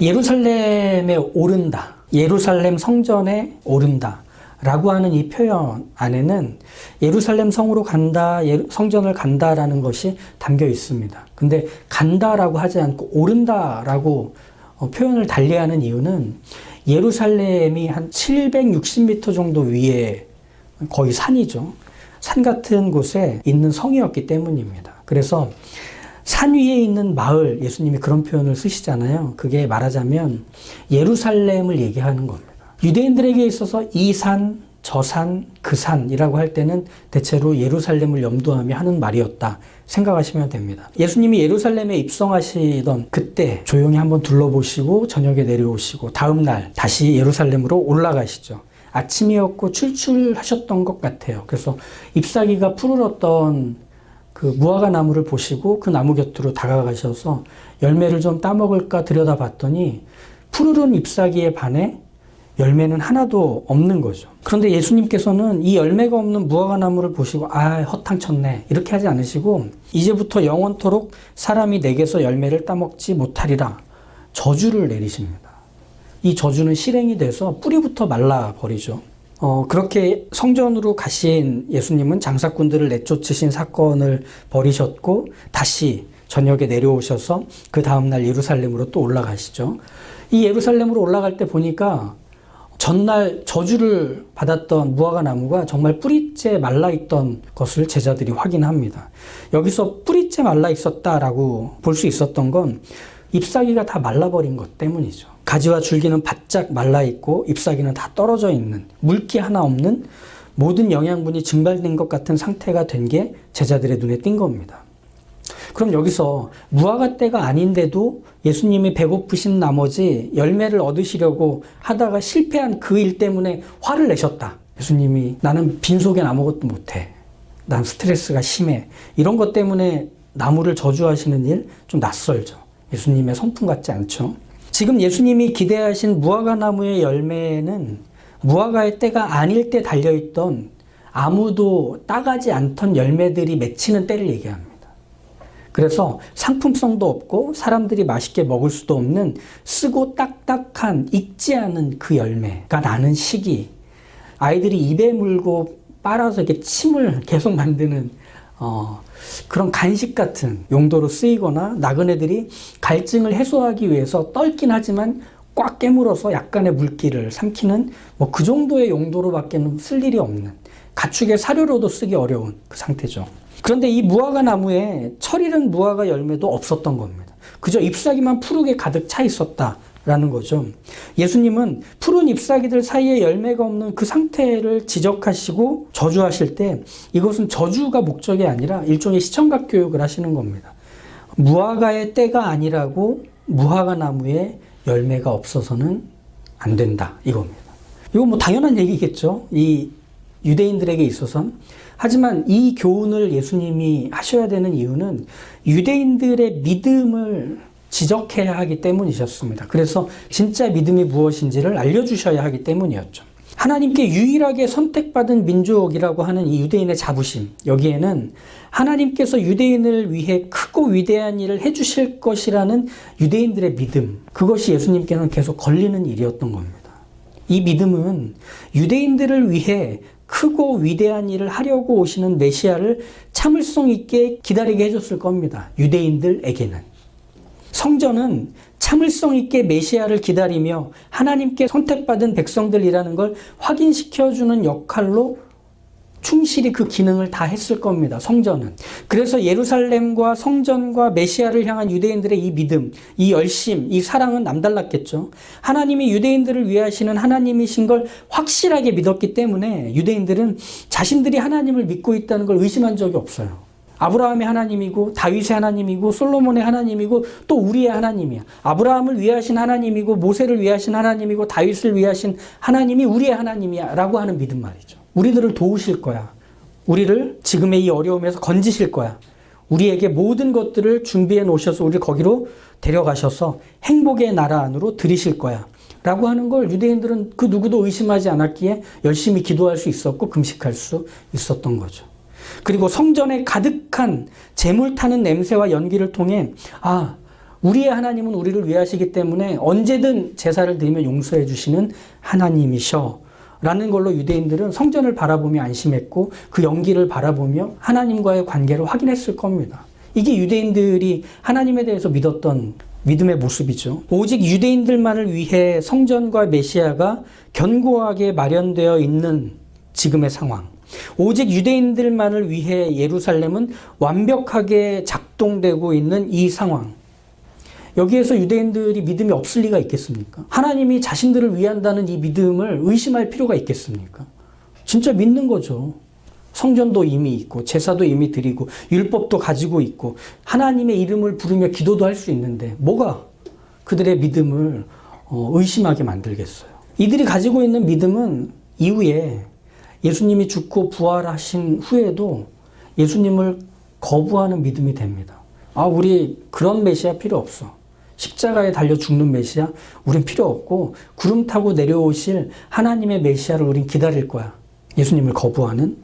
예루살렘에 오른다, 예루살렘 성전에 오른다 라고 하는 이 표현 안에는 예루살렘 성으로 간다, 성전을 간다라는 것이 담겨 있습니다. 근데 간다라고 하지 않고 오른다라고 표현을 달리하는 이유는 예루살렘이 한 760m 정도 위에, 거의 산이죠. 산 같은 곳에 있는 성이었기 때문입니다. 그래서 산 위에 있는 마을, 예수님이 그런 표현을 쓰시잖아요. 그게 말하자면 예루살렘을 얘기하는 겁니다. 유대인들에게 있어서 이 산, 저 산, 그 산이라고 할 때는 대체로 예루살렘을 염두하며 하는 말이었다 생각하시면 됩니다. 예수님이 예루살렘에 입성하시던 그때 조용히 한번 둘러보시고 저녁에 내려오시고 다음 날 다시 예루살렘으로 올라가시죠. 아침이었고 출출하셨던 것 같아요. 그래서 잎사귀가 푸르렀던 그 무화과 나무를 보시고 그 나무 곁으로 다가가셔서 열매를 좀 따먹을까 들여다봤더니 푸르른 잎사귀에 반해 열매는 하나도 없는 거죠. 그런데 예수님께서는 이 열매가 없는 무화과 나무를 보시고 허탕쳤네 이렇게 하지 않으시고 이제부터 영원토록 사람이 내게서 열매를 따먹지 못하리라 저주를 내리십니다. 이 저주는 실행이 돼서 뿌리부터 말라버리죠. 그렇게 성전으로 가신 예수님은 장사꾼들을 내쫓으신 사건을 벌이셨고 다시 저녁에 내려오셔서 그 다음날 예루살렘으로 또 올라가시죠. 이 예루살렘으로 올라갈 때 보니까 전날 저주를 받았던 무화과 나무가 정말 뿌리째 말라있던 것을 제자들이 확인합니다. 여기서 뿌리째 말라 있었다라고 볼 수 있었던 건 잎사귀가 다 말라버린 것 때문이죠. 가지와 줄기는 바짝 말라있고 잎사귀는 다 떨어져 있는, 물기 하나 없는 모든 영양분이 증발된 것 같은 상태가 된 게 제자들의 눈에 띈 겁니다. 그럼 여기서 무화과 때가 아닌데도 예수님이 배고프신 나머지 열매를 얻으시려고 하다가 실패한 그 일 때문에 화를 내셨다. 예수님이 나는 빈속엔 아무것도 못해. 난 스트레스가 심해. 이런 것 때문에 나무를 저주하시는 일 좀 낯설죠. 예수님의 성품 같지 않죠. 지금 예수님이 기대하신 무화과 나무의 열매는 무화과의 때가 아닐 때 달려있던 아무도 따가지 않던 열매들이 맺히는 때를 얘기합니다. 그래서 상품성도 없고 사람들이 맛있게 먹을 수도 없는 쓰고 딱딱한 익지 않은 그 열매가 나는 시기, 아이들이 입에 물고 빨아서 이렇게 침을 계속 만드는 그런 간식 같은 용도로 쓰이거나 나그네들이 갈증을 해소하기 위해서 떫긴 하지만 꽉 깨물어서 약간의 물기를 삼키는 그 정도의 용도로밖에는 쓸 일이 없는, 가축의 사료로도 쓰기 어려운 그 상태죠. 그런데 이 무화과 나무에 철 잃은 무화과 열매도 없었던 겁니다. 그저 잎사귀만 푸르게 가득 차 있었다라는 거죠. 예수님은 푸른 잎사귀들 사이에 열매가 없는 그 상태를 지적하시고 저주하실 때 이것은 저주가 목적이 아니라 일종의 시청각 교육을 하시는 겁니다. 무화과의 때가 아니라고 무화과 나무에 열매가 없어서는 안 된다 이겁니다. 이거 당연한 얘기겠죠. 이 유대인들에게 있어서는. 하지만 이 교훈을 예수님이 하셔야 되는 이유는 유대인들의 믿음을 지적해야 하기 때문이셨습니다. 그래서 진짜 믿음이 무엇인지를 알려주셔야 하기 때문이었죠. 하나님께 유일하게 선택받은 민족이라고 하는 이 유대인의 자부심, 여기에는 하나님께서 유대인을 위해 크고 위대한 일을 해주실 것이라는 유대인들의 믿음, 그것이 예수님께는 계속 걸리는 일이었던 겁니다. 이 믿음은 유대인들을 위해 크고 위대한 일을 하려고 오시는 메시아를 참을성 있게 기다리게 해줬을 겁니다. 유대인들에게는. 성전은 참을성 있게 메시아를 기다리며 하나님께 선택받은 백성들이라는 걸 확인시켜주는 역할로 충실히 그 기능을 다 했을 겁니다. 성전은. 그래서 예루살렘과 성전과 메시아를 향한 유대인들의 이 믿음, 이 열심, 이 사랑은 남달랐겠죠. 하나님이 유대인들을 위하시는 하나님이신 걸 확실하게 믿었기 때문에 유대인들은 자신들이 하나님을 믿고 있다는 걸 의심한 적이 없어요. 아브라함의 하나님이고 다윗의 하나님이고 솔로몬의 하나님이고 또 우리의 하나님이야. 아브라함을 위하신 하나님이고 모세를 위하신 하나님이고 다윗을 위하신 하나님이 우리의 하나님이야 라고 하는 믿음 말이죠. 우리들을 도우실 거야. 우리를 지금의 이 어려움에서 건지실 거야. 우리에게 모든 것들을 준비해 놓으셔서 우리를 거기로 데려가셔서 행복의 나라 안으로 들이실 거야 라고 하는 걸 유대인들은 그 누구도 의심하지 않았기에 열심히 기도할 수 있었고 금식할 수 있었던 거죠. 그리고 성전에 가득한 재물 타는 냄새와 연기를 통해 우리의 하나님은 우리를 위하시기 때문에 언제든 제사를 드리면 용서해 주시는 하나님이셔 라는 걸로 유대인들은 성전을 바라보며 안심했고 그 연기를 바라보며 하나님과의 관계를 확인했을 겁니다. 이게 유대인들이 하나님에 대해서 믿었던 믿음의 모습이죠. 오직 유대인들만을 위해 성전과 메시아가 견고하게 마련되어 있는 지금의 상황. 오직 유대인들만을 위해 예루살렘은 완벽하게 작동되고 있는 이 상황. 여기에서 유대인들이 믿음이 없을 리가 있겠습니까? 하나님이 자신들을 위한다는 이 믿음을 의심할 필요가 있겠습니까? 진짜 믿는 거죠. 성전도 이미 있고 제사도 이미 드리고 율법도 가지고 있고 하나님의 이름을 부르며 기도도 할 수 있는데 뭐가 그들의 믿음을 의심하게 만들겠어요? 이들이 가지고 있는 믿음은 이후에 예수님이 죽고 부활하신 후에도 예수님을 거부하는 믿음이 됩니다. 우리 그런 메시아 필요 없어. 십자가에 달려 죽는 메시아 우린 필요 없고 구름 타고 내려오실 하나님의 메시아를 우린 기다릴 거야. 예수님을 거부하는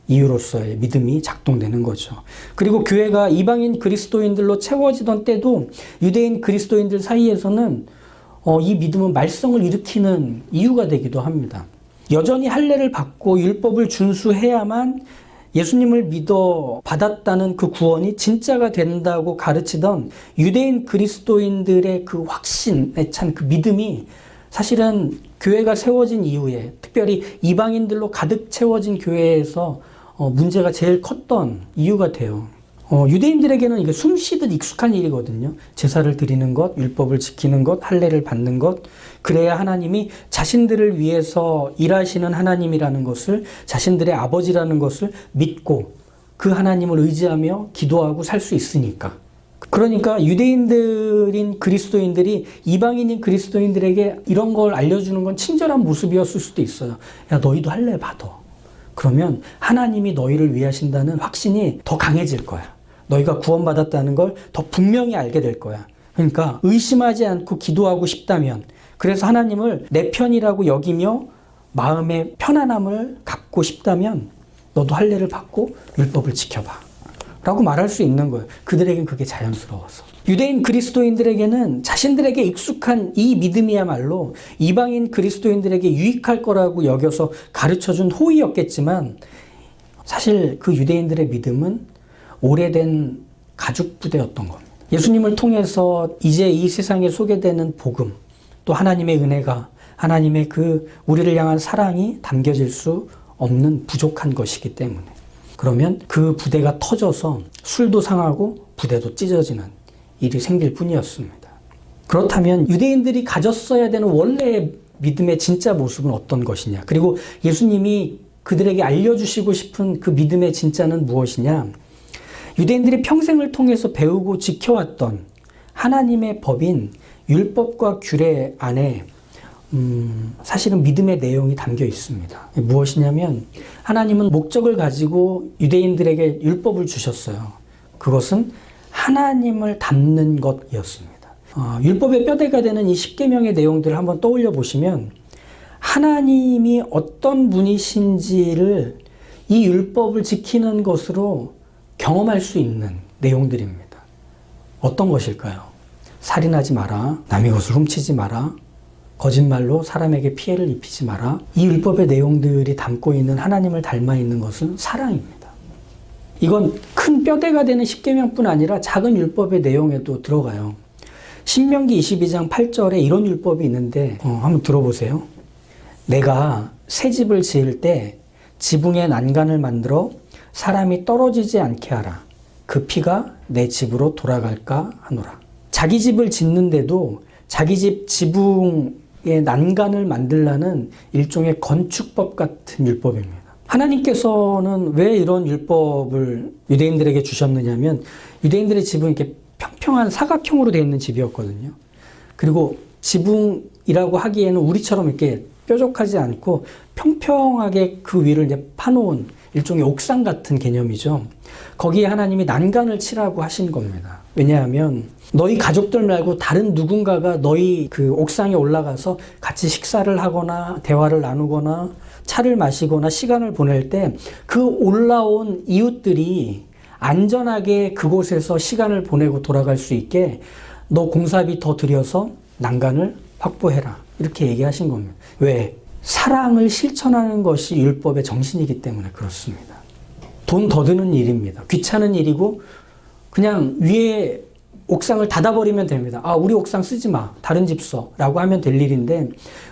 이유로서의 믿음이 작동되는 거죠. 그리고 교회가 이방인 그리스도인들로 채워지던 때도 유대인 그리스도인들 사이에서는 이 믿음은 말썽을 일으키는 이유가 되기도 합니다. 여전히 할례를 받고 율법을 준수해야만 예수님을 믿어 받았다는 그 구원이 진짜가 된다고 가르치던 유대인 그리스도인들의 그 확신에 찬 그 믿음이 사실은 교회가 세워진 이후에 특별히 이방인들로 가득 채워진 교회에서 문제가 제일 컸던 이유가 돼요. 유대인들에게는 이게 숨쉬듯 익숙한 일이거든요. 제사를 드리는 것, 율법을 지키는 것, 할례를 받는 것. 그래야 하나님이 자신들을 위해서 일하시는 하나님이라는 것을, 자신들의 아버지라는 것을 믿고 그 하나님을 의지하며 기도하고 살 수 있으니까. 그러니까 유대인들인 그리스도인들이 이방인인 그리스도인들에게 이런 걸 알려주는 건 친절한 모습이었을 수도 있어요. 야, 너희도 할례 받아. 그러면 하나님이 너희를 위하신다는 확신이 더 강해질 거야. 너희가 구원받았다는 걸 더 분명히 알게 될 거야. 그러니까 의심하지 않고 기도하고 싶다면, 그래서 하나님을 내 편이라고 여기며 마음의 편안함을 갖고 싶다면 너도 할례를 받고 율법을 지켜봐 라고 말할 수 있는 거예요. 그들에겐 그게 자연스러워서. 유대인 그리스도인들에게는 자신들에게 익숙한 이 믿음이야말로 이방인 그리스도인들에게 유익할 거라고 여겨서 가르쳐준 호의였겠지만 사실 그 유대인들의 믿음은 오래된 가죽 부대였던 겁니다. 예수님을 통해서 이제 이 세상에 소개되는 복음, 또 하나님의 은혜가, 하나님의 그 우리를 향한 사랑이 담겨질 수 없는 부족한 것이기 때문에, 그러면 그 부대가 터져서 술도 상하고 부대도 찢어지는 일이 생길 뿐이었습니다. 그렇다면 유대인들이 가졌어야 되는 원래의 믿음의 진짜 모습은 어떤 것이냐? 그리고 예수님이 그들에게 알려주시고 싶은 그 믿음의 진짜는 무엇이냐? 유대인들이 평생을 통해서 배우고 지켜왔던 하나님의 법인 율법과 규례 안에 사실은 믿음의 내용이 담겨 있습니다. 무엇이냐면 하나님은 목적을 가지고 유대인들에게 율법을 주셨어요. 그것은 하나님을 닮는 것이었습니다. 율법의 뼈대가 되는 이 10계명의 내용들을 한번 떠올려 보시면 하나님이 어떤 분이신지를 이 율법을 지키는 것으로 경험할 수 있는 내용들입니다. 어떤 것일까요? 살인하지 마라, 남의 것을 훔치지 마라, 거짓말로 사람에게 피해를 입히지 마라. 이 율법의 내용들이 담고 있는 하나님을 닮아 있는 것은 사랑입니다. 이건 큰 뼈대가 되는 10계명뿐 아니라 작은 율법의 내용에도 들어가요. 신명기 22장 8절에 이런 율법이 있는데 한번 들어보세요. 내가 새 집을 지을 때 지붕에 난간을 만들어 사람이 떨어지지 않게 하라. 그 피가 내 집으로 돌아갈까 하노라. 자기 집을 짓는데도 자기 집 지붕에 난간을 만들라는 일종의 건축법 같은 율법입니다. 하나님께서는 왜 이런 율법을 유대인들에게 주셨느냐면 유대인들의 집은 이렇게 평평한 사각형으로 되어 있는 집이었거든요. 그리고 지붕이라고 하기에는 우리처럼 이렇게 뾰족하지 않고 평평하게 그 위를 이제 파놓은 일종의 옥상 같은 개념이죠. 거기에 하나님이 난간을 치라고 하신 겁니다. 왜냐하면 너희 가족들 말고 다른 누군가가 너희 그 옥상에 올라가서 같이 식사를 하거나 대화를 나누거나 차를 마시거나 시간을 보낼 때 그 올라온 이웃들이 안전하게 그곳에서 시간을 보내고 돌아갈 수 있게 너 공사비 더 들여서 난간을 확보해라. 이렇게 얘기하신 겁니다. 왜? 사랑을 실천하는 것이 율법의 정신이기 때문에 그렇습니다. 돈 더 드는 일입니다. 귀찮은 일이고 그냥 위에 옥상을 닫아버리면 됩니다. 아, 우리 옥상 쓰지 마. 다른 집 써. 라고 하면 될 일인데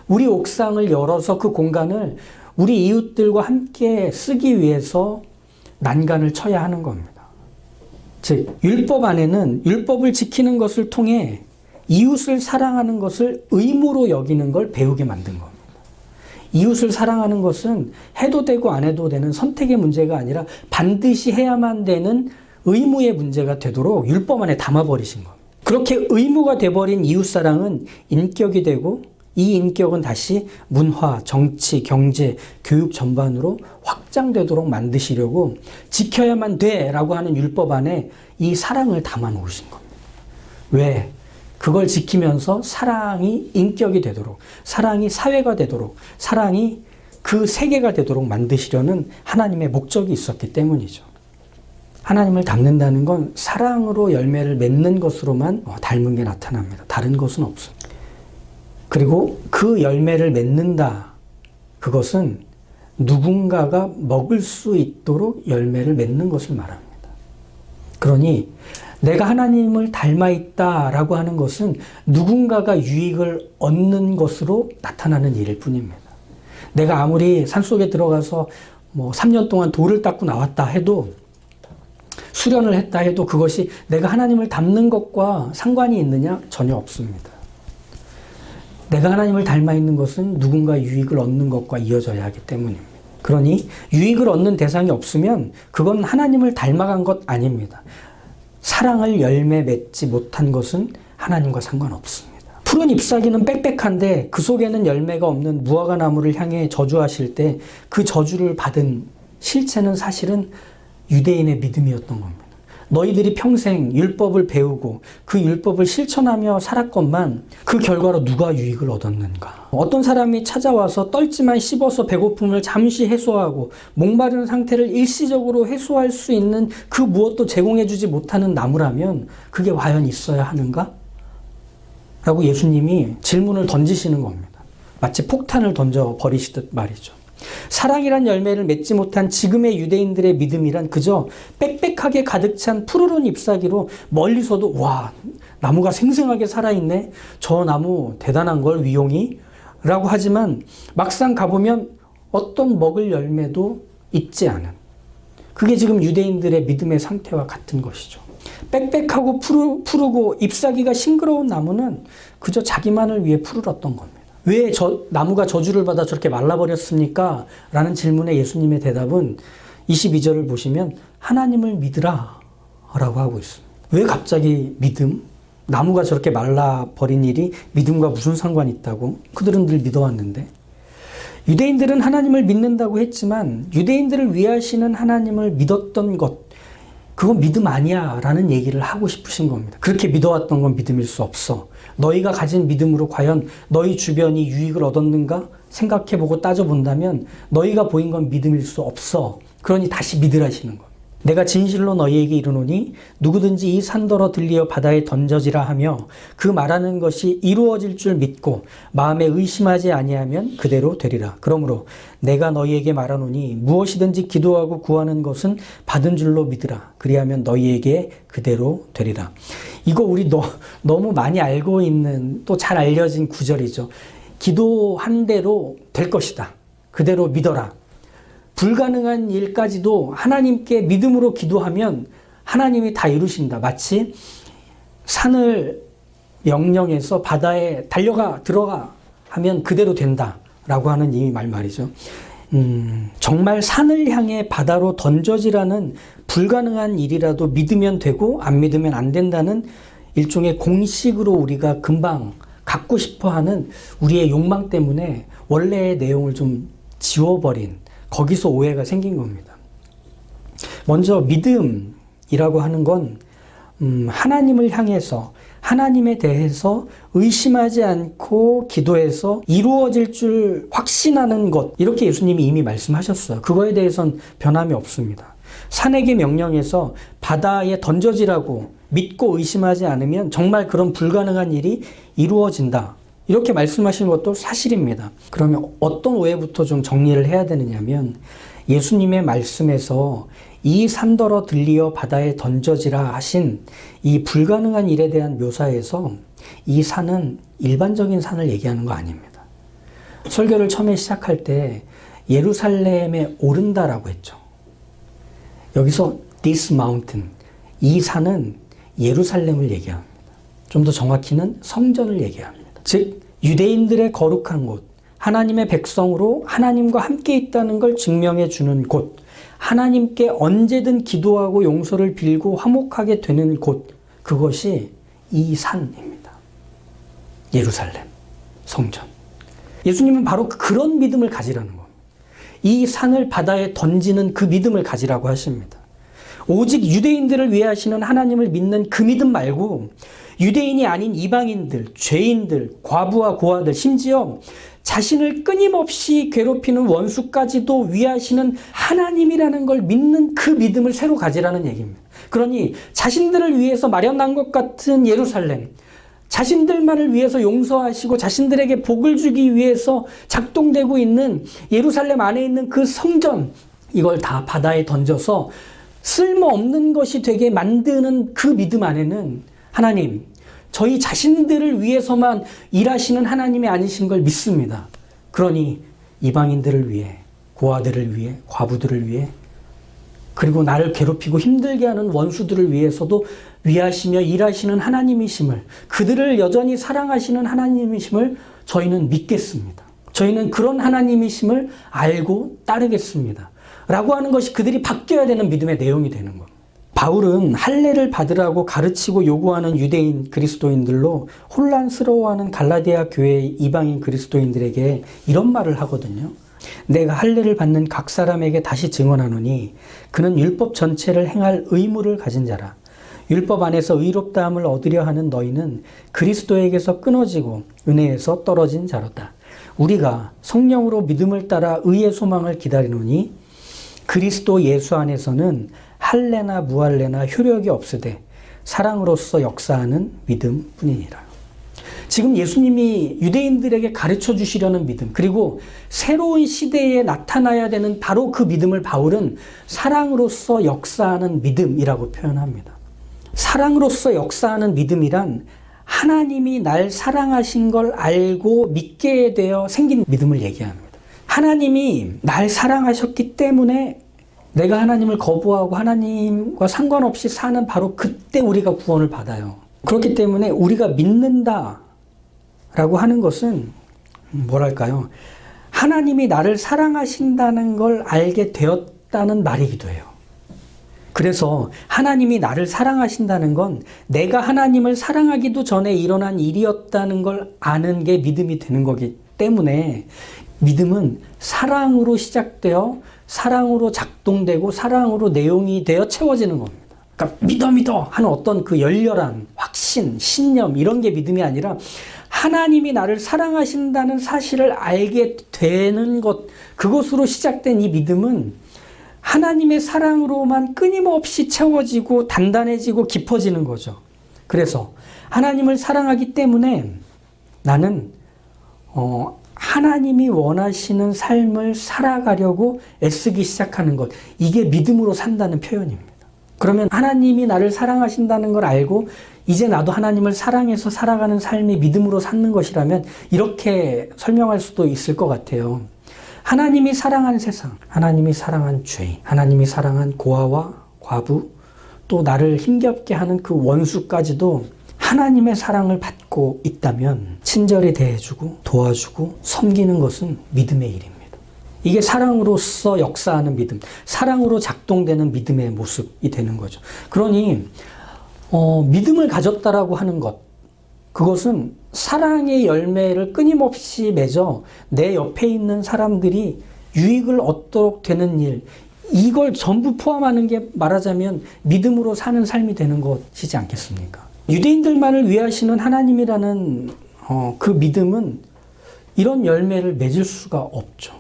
우리 옥상을 열어서 그 공간을 우리 이웃들과 함께 쓰기 위해서 난간을 쳐야 하는 겁니다. 즉, 율법 안에는 율법을 지키는 것을 통해 이웃을 사랑하는 것을 의무로 여기는 걸 배우게 만든 겁니다. 이웃을 사랑하는 것은 해도 되고 안 해도 되는 선택의 문제가 아니라 반드시 해야만 되는 의무의 문제가 되도록 율법 안에 담아버리신 겁니다. 그렇게 의무가 돼버린 이웃사랑은 인격이 되고 이 인격은 다시 문화, 정치, 경제, 교육 전반으로 확장되도록 만드시려고 지켜야만 돼라고 하는 율법 안에 이 사랑을 담아 놓으신 겁니다. 왜? 그걸 지키면서 사랑이 인격이 되도록, 사랑이 사회가 되도록, 사랑이 그 세계가 되도록 만드시려는 하나님의 목적이 있었기 때문이죠. 하나님을 닮는다는 건 사랑으로 열매를 맺는 것으로만 닮은 게 나타납니다. 다른 것은 없습니다. 그리고 그 열매를 맺는다. 그것은 누군가가 먹을 수 있도록 열매를 맺는 것을 말합니다. 그러니 내가 하나님을 닮아 있다라고 하는 것은 누군가가 유익을 얻는 것으로 나타나는 일일 뿐입니다. 내가 아무리 산속에 들어가서 3년 동안 돌을 닦고 나왔다 해도 수련을 했다 해도 그것이 내가 하나님을 닮는 것과 상관이 있느냐? 전혀 없습니다. 내가 하나님을 닮아 있는 것은 누군가 유익을 얻는 것과 이어져야 하기 때문입니다. 그러니 유익을 얻는 대상이 없으면 그건 하나님을 닮아간 것 아닙니다. 사랑을 열매 맺지 못한 것은 하나님과 상관없습니다. 푸른 잎사귀는 빽빽한데 그 속에는 열매가 없는 무화과 나무를 향해 저주하실 때 그 저주를 받은 실체는 사실은 유대인의 믿음이었던 겁니다. 너희들이 평생 율법을 배우고 그 율법을 실천하며 살았건만 그 결과로 누가 유익을 얻었는가? 어떤 사람이 찾아와서 떨지만 씹어서 배고픔을 잠시 해소하고 목마른 상태를 일시적으로 해소할 수 있는 그 무엇도 제공해주지 못하는 나무라면 그게 과연 있어야 하는가? 라고 예수님이 질문을 던지시는 겁니다. 마치 폭탄을 던져버리시듯 말이죠. 사랑이란 열매를 맺지 못한 지금의 유대인들의 믿음이란 그저 빽빽하게 가득 찬 푸르른 잎사귀로 멀리서도 와, 나무가 생생하게 살아있네. 저 나무 대단한 걸 위용이 라고 하지만 막상 가보면 어떤 먹을 열매도 있지 않은, 그게 지금 유대인들의 믿음의 상태와 같은 것이죠. 빽빽하고 푸르고 잎사귀가 싱그러운 나무는 그저 자기만을 위해 푸르렀던 겁니다. 왜 나무가 저주를 받아 저렇게 말라버렸습니까? 라는 질문에 예수님의 대답은 22절을 보시면 하나님을 믿으라 라고 하고 있습니다. 왜 갑자기 믿음? 나무가 저렇게 말라버린 일이 믿음과 무슨 상관이 있다고? 그들은 늘 믿어왔는데. 유대인들은 하나님을 믿는다고 했지만 유대인들을 위하시는 하나님을 믿었던 것, 그건 믿음 아니야 라는 얘기를 하고 싶으신 겁니다. 그렇게 믿어왔던 건 믿음일 수 없어. 너희가 가진 믿음으로 과연 너희 주변이 유익을 얻었는가 생각해보고 따져본다면 너희가 보인 건 믿음일 수 없어. 그러니 다시 믿으라시는 겁니다. 내가 진실로 너희에게 이르노니 누구든지 이 산더러 들리어 바다에 던져지라 하며 그 말하는 것이 이루어질 줄 믿고 마음에 의심하지 아니하면 그대로 되리라. 그러므로 내가 너희에게 말하노니 무엇이든지 기도하고 구하는 것은 받은 줄로 믿으라. 그리하면 너희에게 그대로 되리라. 이거 우리 너무 많이 알고 있는 또 잘 알려진 구절이죠. 기도한 대로 될 것이다. 그대로 믿어라. 불가능한 일까지도 하나님께 믿음으로 기도하면 하나님이 다 이루신다. 마치 산을 명령해서 바다에 들어가 하면 그대로 된다 라고 하는 이 말이죠. 정말 산을 향해 바다로 던져지라는 불가능한 일이라도 믿으면 되고 안 믿으면 안 된다는 일종의 공식으로 우리가 금방 갖고 싶어하는 우리의 욕망 때문에 원래의 내용을 좀 지워버린, 거기서 오해가 생긴 겁니다. 먼저 믿음이라고 하는 건 하나님을 향해서 하나님에 대해서 의심하지 않고 기도해서 이루어질 줄 확신하는 것, 이렇게 예수님이 이미 말씀하셨어요. 그거에 대해서는 변함이 없습니다. 산에게 명령해서 바다에 던져지라고 믿고 의심하지 않으면 정말 그런 불가능한 일이 이루어진다. 이렇게 말씀하시는 것도 사실입니다. 그러면 어떤 오해부터 좀 정리를 해야 되느냐면 예수님의 말씀에서 이 산더러 들리어 바다에 던져지라 하신 이 불가능한 일에 대한 묘사에서 이 산은 일반적인 산을 얘기하는 거 아닙니다. 설교를 처음에 시작할 때 예루살렘에 오른다라고 했죠. 여기서 this mountain, 이 산은 예루살렘을 얘기합니다. 좀 더 정확히는 성전을 얘기합니다. 즉 유대인들의 거룩한 곳, 하나님의 백성으로 하나님과 함께 있다는 걸 증명해 주는 곳, 하나님께 언제든 기도하고 용서를 빌고 화목하게 되는 곳, 그것이 이 산입니다. 예루살렘, 성전. 예수님은 바로 그런 믿음을 가지라는 겁니다. 이 산을 바다에 던지는 그 믿음을 가지라고 하십니다. 오직 유대인들을 위해 하시는 하나님을 믿는 그 믿음 말고 유대인이 아닌 이방인들, 죄인들, 과부와 고아들, 심지어 자신을 끊임없이 괴롭히는 원수까지도 위하시는 하나님이라는 걸 믿는 그 믿음을 새로 가지라는 얘기입니다. 그러니 자신들을 위해서 마련한 것 같은 예루살렘, 자신들만을 위해서 용서하시고 자신들에게 복을 주기 위해서 작동되고 있는 예루살렘 안에 있는 그 성전, 이걸 다 바다에 던져서 쓸모없는 것이 되게 만드는 그 믿음 안에는 하나님, 저희 자신들을 위해서만 일하시는 하나님이 아니신 걸 믿습니다. 그러니 이방인들을 위해, 고아들을 위해, 과부들을 위해, 그리고 나를 괴롭히고 힘들게 하는 원수들을 위해서도 위하시며 일하시는 하나님이심을, 그들을 여전히 사랑하시는 하나님이심을 저희는 믿겠습니다. 저희는 그런 하나님이심을 알고 따르겠습니다. 라고 하는 것이 그들이 바뀌어야 되는 믿음의 내용이 되는 겁니다. 바울은 할례를 받으라고 가르치고 요구하는 유대인 그리스도인들로 혼란스러워하는 갈라디아 교회의 이방인 그리스도인들에게 이런 말을 하거든요. 내가 할례를 받는 각 사람에게 다시 증언하노니 그는 율법 전체를 행할 의무를 가진 자라. 율법 안에서 의롭다함을 얻으려 하는 너희는 그리스도에게서 끊어지고 은혜에서 떨어진 자로다. 우리가 성령으로 믿음을 따라 의의 소망을 기다리노니 그리스도 예수 안에서는 할례나 무할례나 효력이 없으되 사랑으로서 역사하는 믿음 뿐이니라. 지금 예수님이 유대인들에게 가르쳐 주시려는 믿음, 그리고 새로운 시대에 나타나야 되는 바로 그 믿음을 바울은 사랑으로서 역사하는 믿음이라고 표현합니다. 사랑으로서 역사하는 믿음이란 하나님이 날 사랑하신 걸 알고 믿게 되어 생긴 믿음을 얘기합니다. 하나님이 날 사랑하셨기 때문에 내가 하나님을 거부하고 하나님과 상관없이 사는 바로 그때 우리가 구원을 받아요. 그렇기 때문에 우리가 믿는다라고 하는 것은 뭐랄까요? 하나님이 나를 사랑하신다는 걸 알게 되었다는 말이기도 해요. 그래서 하나님이 나를 사랑하신다는 건 내가 하나님을 사랑하기도 전에 일어난 일이었다는 걸 아는 게 믿음이 되는 거기 때문에 믿음은 사랑으로 시작되어 사랑으로 작동되고 사랑으로 내용이 되어 채워지는 겁니다. 그러니까 믿어 하는 어떤 그 열렬한 확신, 신념 이런 게 믿음이 아니라 하나님이 나를 사랑하신다는 사실을 알게 되는 것, 그것으로 시작된 이 믿음은 하나님의 사랑으로만 끊임없이 채워지고 단단해지고 깊어지는 거죠. 그래서 하나님을 사랑하기 때문에 나는 하나님이 원하시는 삶을 살아가려고 애쓰기 시작하는 것, 이게 믿음으로 산다는 표현입니다. 그러면 하나님이 나를 사랑하신다는 걸 알고 이제 나도 하나님을 사랑해서 살아가는 삶이 믿음으로 사는 것이라면 이렇게 설명할 수도 있을 것 같아요. 하나님이 사랑한 세상, 하나님이 사랑한 죄인, 하나님이 사랑한 고아와 과부, 또 나를 힘겹게 하는 그 원수까지도 하나님의 사랑을 받고 있다면 친절히 대해주고 도와주고 섬기는 것은 믿음의 일입니다. 이게 사랑으로서 역사하는 믿음, 사랑으로 작동되는 믿음의 모습이 되는 거죠. 그러니 믿음을 가졌다라고 하는 것, 그것은 사랑의 열매를 끊임없이 맺어 내 옆에 있는 사람들이 유익을 얻도록 되는 일, 이걸 전부 포함하는 게 말하자면 믿음으로 사는 삶이 되는 것이지 않겠습니까? 유대인들만을 위하시는 하나님이라는 그 믿음은 이런 열매를 맺을 수가 없죠.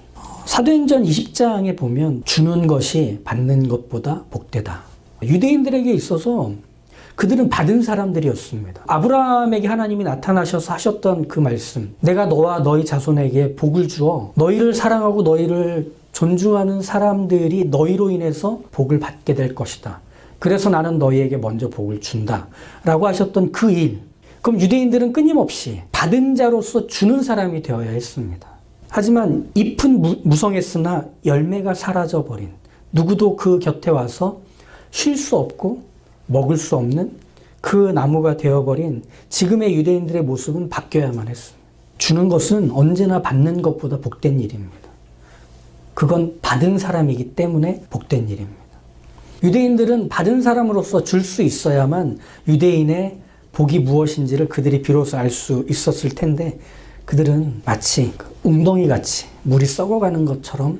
사도행전 20장에 보면 주는 것이 받는 것보다 복되다. 유대인들에게 있어서 그들은 받은 사람들이었습니다. 아브라함에게 하나님이 나타나셔서 하셨던 그 말씀, 내가 너와 너희 자손에게 복을 주어 너희를 사랑하고 너희를 존중하는 사람들이 너희로 인해서 복을 받게 될 것이다. 그래서 나는 너희에게 먼저 복을 준다 라고 하셨던 그 일, 그럼 유대인들은 끊임없이 받은 자로서 주는 사람이 되어야 했습니다. 하지만 잎은 무성했으나 열매가 사라져버린, 누구도 그 곁에 와서 쉴 수 없고 먹을 수 없는 그 나무가 되어버린 지금의 유대인들의 모습은 바뀌어야만 했습니다. 주는 것은 언제나 받는 것보다 복된 일입니다. 그건 받은 사람이기 때문에 복된 일입니다. 유대인들은 받은 사람으로서 줄 수 있어야만 유대인의 복이 무엇인지를 그들이 비로소 알 수 있었을 텐데, 그들은 마치 웅덩이같이 물이 썩어가는 것처럼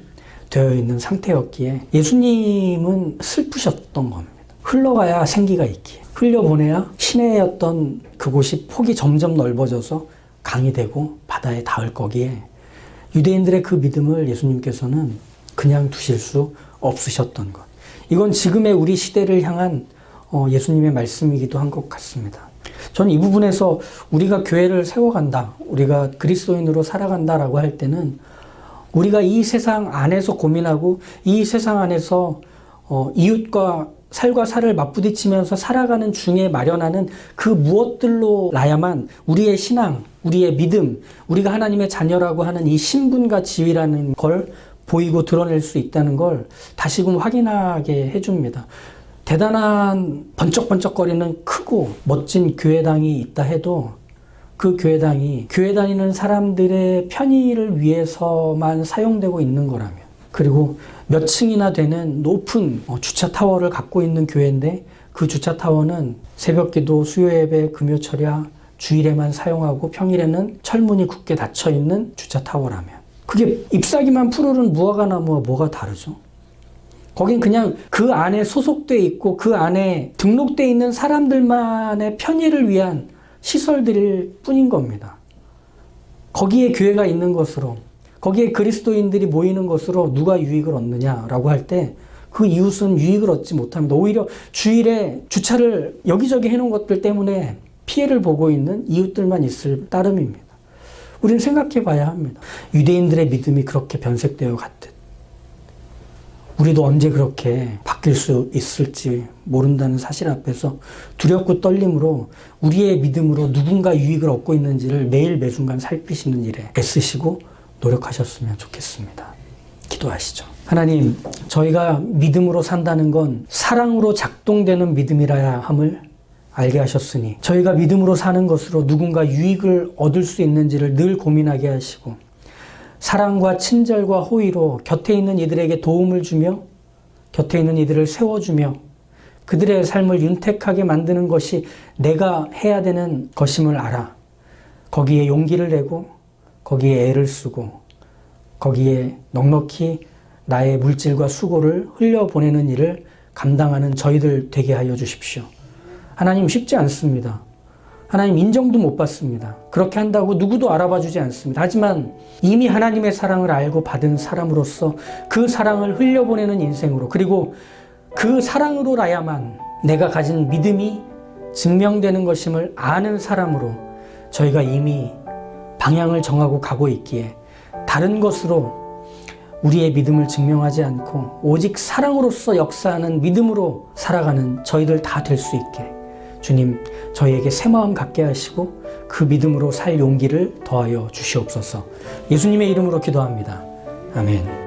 되어 있는 상태였기에 예수님은 슬프셨던 겁니다. 흘러가야 생기가 있기에, 흘려보내야 시내였던 그곳이 폭이 점점 넓어져서 강이 되고 바다에 닿을 거기에 유대인들의 그 믿음을 예수님께서는 그냥 두실 수 없으셨던 것. 이건 지금의 우리 시대를 향한 예수님의 말씀이기도 한 것 같습니다. 저는 이 부분에서 우리가 교회를 세워간다, 우리가 그리스도인으로 살아간다라고 할 때는 우리가 이 세상 안에서 고민하고 이 세상 안에서 이웃과 살과 살을 맞부딪히면서 살아가는 중에 마련하는 그 무엇들로 나야만 우리의 신앙, 우리의 믿음, 우리가 하나님의 자녀라고 하는 이 신분과 지위라는 걸 보이고 드러낼 수 있다는 걸 다시금 확인하게 해줍니다. 대단한 번쩍번쩍거리는 크고 멋진 교회당이 있다 해도 그 교회당이 교회 다니는 사람들의 편의를 위해서만 사용되고 있는 거라면, 그리고 몇 층이나 되는 높은 주차 타워를 갖고 있는 교회인데 그 주차 타워는 새벽기도, 수요예배, 금요철야, 주일에만 사용하고 평일에는 철문이 굳게 닫혀있는 주차 타워라면, 그게 잎사귀만 푸르른 무화과나무와 뭐가 다르죠? 거긴 그냥 그 안에 소속돼 있고 그 안에 등록돼 있는 사람들만의 편의를 위한 시설들일 뿐인 겁니다. 거기에 교회가 있는 것으로, 거기에 그리스도인들이 모이는 것으로 누가 유익을 얻느냐라고 할 때 그 이웃은 유익을 얻지 못합니다. 오히려 주일에 주차를 여기저기 해놓은 것들 때문에 피해를 보고 있는 이웃들만 있을 따름입니다. 우리는 생각해 봐야 합니다. 유대인들의 믿음이 그렇게 변색되어 갔듯 우리도 언제 그렇게 바뀔 수 있을지 모른다는 사실 앞에서 두렵고 떨림으로 우리의 믿음으로 누군가 유익을 얻고 있는지를 매일 매순간 살피시는 일에 애쓰시고 노력하셨으면 좋겠습니다. 기도하시죠. 하나님, 저희가 믿음으로 산다는 건 사랑으로 작동되는 믿음이라야 함을 알게 하셨으니 저희가 믿음으로 사는 것으로 누군가 유익을 얻을 수 있는지를 늘 고민하게 하시고 사랑과 친절과 호의로 곁에 있는 이들에게 도움을 주며 곁에 있는 이들을 세워주며 그들의 삶을 윤택하게 만드는 것이 내가 해야 되는 것임을 알아 거기에 용기를 내고 거기에 애를 쓰고 거기에 넉넉히 나의 물질과 수고를 흘려보내는 일을 감당하는 저희들 되게 하여 주십시오. 하나님, 쉽지 않습니다. 하나님, 인정도 못 받습니다. 그렇게 한다고 누구도 알아봐 주지 않습니다. 하지만 이미 하나님의 사랑을 알고 받은 사람으로서 그 사랑을 흘려보내는 인생으로, 그리고 그 사랑으로라야만 내가 가진 믿음이 증명되는 것임을 아는 사람으로 저희가 이미 방향을 정하고 가고 있기에 다른 것으로 우리의 믿음을 증명하지 않고 오직 사랑으로서 역사하는 믿음으로 살아가는 저희들 다 될 수 있게 주님, 저희에게 새 마음 갖게 하시고 그 믿음으로 살 용기를 더하여 주시옵소서. 예수님의 이름으로 기도합니다. 아멘.